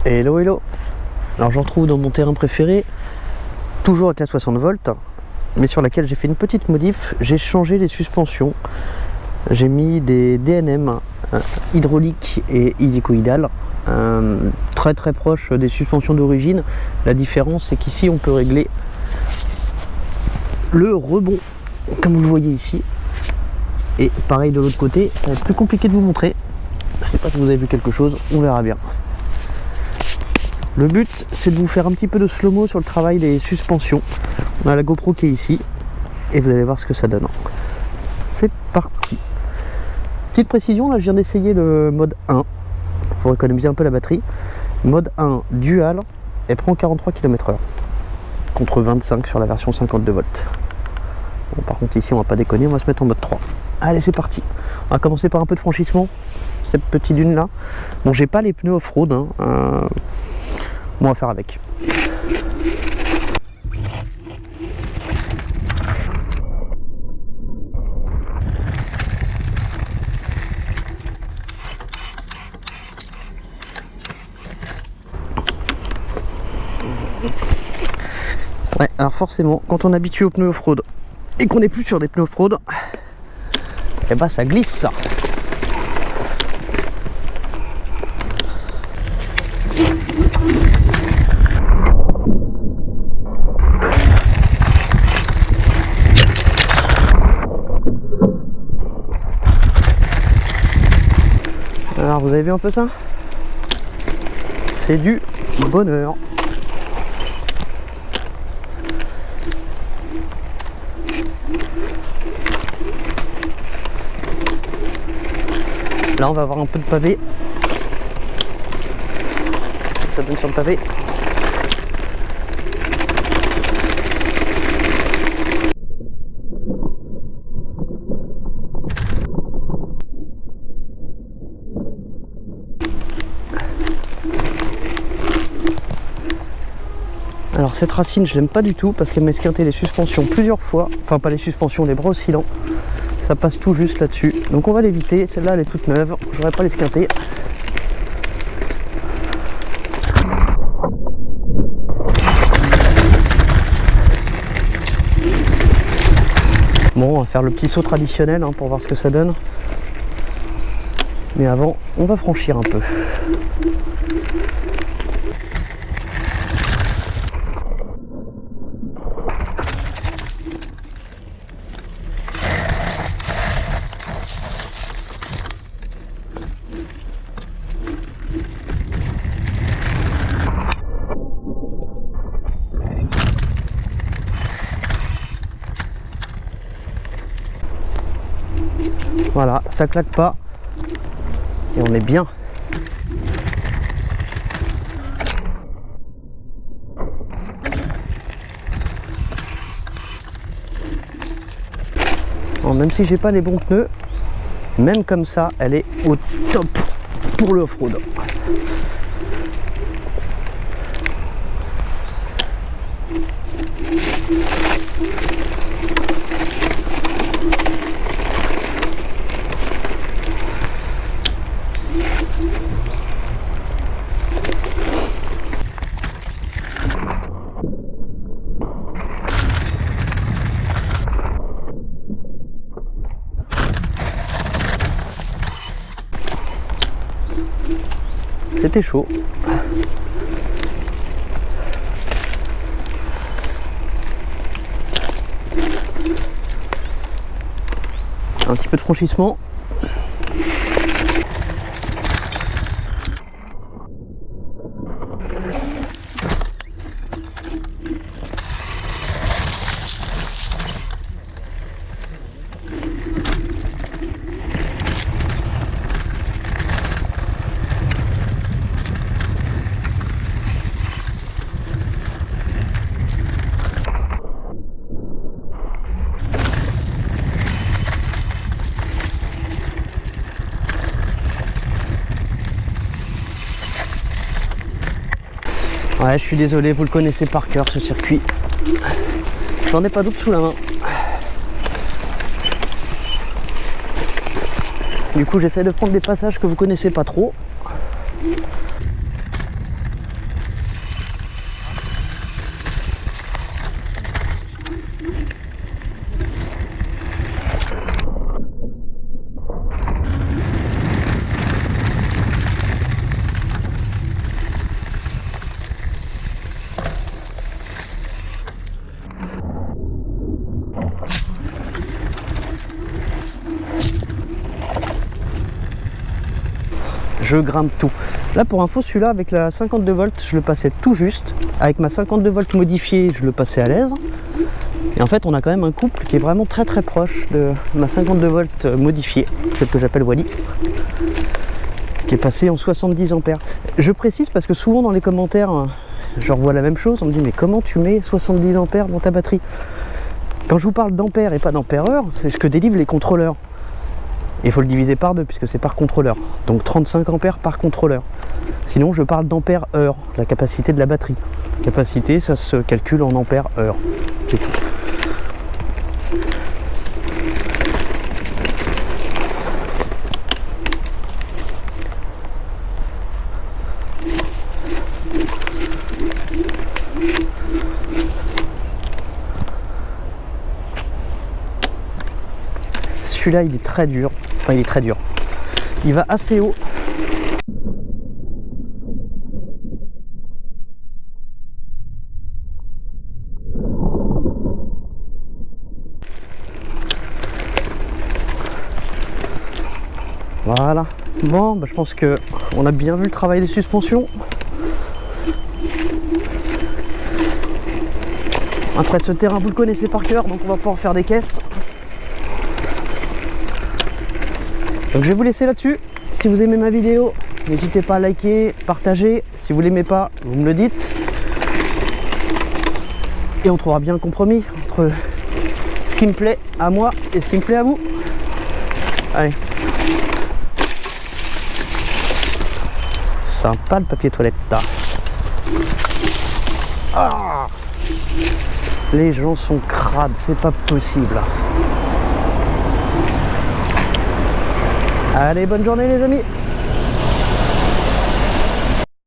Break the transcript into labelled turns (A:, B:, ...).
A: Hello hello. Alors je retrouve dans mon terrain préféré, toujours avec la 60 volts, mais sur laquelle j'ai fait une petite modif. J'ai changé les suspensions. J'ai mis des DNM hydrauliques et hélicoïdales, très très proches des suspensions d'origine. La différence c'est qu'ici on peut régler le rebond comme vous le voyez ici, et pareil de l'autre côté. Ça va être plus compliqué de vous montrer, je sais pas si vous avez vu quelque chose, on verra bien. Le but c'est de vous faire un petit peu de slow-mo sur le travail des suspensions. On a la GoPro qui est ici et vous allez voir ce que ça donne. C'est parti. Petite précision, là je viens d'essayer le mode 1 pour économiser un peu la batterie. Mode 1 dual, elle prend 43 km/h contre 25 sur la version 52 volts. Bon, par contre ici on va pas déconner, on va se mettre en mode 3. Allez, c'est parti. On va commencer par un peu de franchissement, cette petite dune là. Bon, j'ai pas les pneus off-road, hein. On va faire avec. Ouais, alors forcément, quand on est habitué aux pneus off-road et qu'on n'est plus sur des pneus off-road, et bah ça glisse ça. Alors vous avez vu un peu ça? C'est du bonheur. Là on va avoir un peu de pavé. Qu'est-ce que ça donne sur le pavé? Alors cette racine je l'aime pas du tout parce qu'elle m'a esquinté les suspensions plusieurs fois. Enfin pas les suspensions, les bras oscillants. Ça passe tout juste là-dessus. Donc on va l'éviter. Celle-là elle est toute neuve. J'aurais pas l'esquinter. Bon, on va faire le petit saut traditionnel hein, pour voir ce que ça donne. Mais avant, on va franchir un peu. Voilà, ça claque pas et on est bien. Bon, même si j'ai pas les bons pneus, même comme ça, elle est au top pour le off-road. C'était chaud. Un petit peu de franchissement. Ouais, je suis désolé, vous le connaissez par cœur ce circuit. J'en ai pas d'autre sous la main. Du coup, j'essaie de prendre des passages que vous connaissez pas trop. je grimpe tout. Là pour info, celui-là avec la 52 volts, je le passais tout juste. Avec ma 52 volts modifiée, je le passais à l'aise. Et en fait, on a quand même un couple qui est vraiment très très proche de ma 52 volts modifiée, celle que j'appelle Wally, qui est passée en 70 ampères. Je précise parce que souvent dans les commentaires, je revois la même chose, on me dit mais comment tu mets 70 ampères dans ta batterie? Quand je vous parle d'ampères et pas d'ampères-heure, c'est ce que délivrent les contrôleurs. Il faut le diviser par 2 puisque c'est par contrôleur. Donc 35 ampères par contrôleur. Sinon je parle d'ampères-heure, la capacité de la batterie. Capacité, ça se calcule en ampères-heure. C'est tout. Celui-là il est très dur, enfin il est très dur, il va assez haut. Voilà, bon bah, je pense que on a bien vu le travail des suspensions. Après ce terrain vous le connaissez par cœur, donc on va pouvoir faire des caisses. Donc je vais vous laisser là-dessus. Si vous aimez ma vidéo, n'hésitez pas à liker, partager. Si vous l'aimez pas, vous me le dites. Et on trouvera bien un compromis entre ce qui me plaît à moi et ce qui me plaît à vous. Allez. Sympa le papier toilette. Ah, les gens sont crades, c'est pas possible. Allez, bonne journée les amis.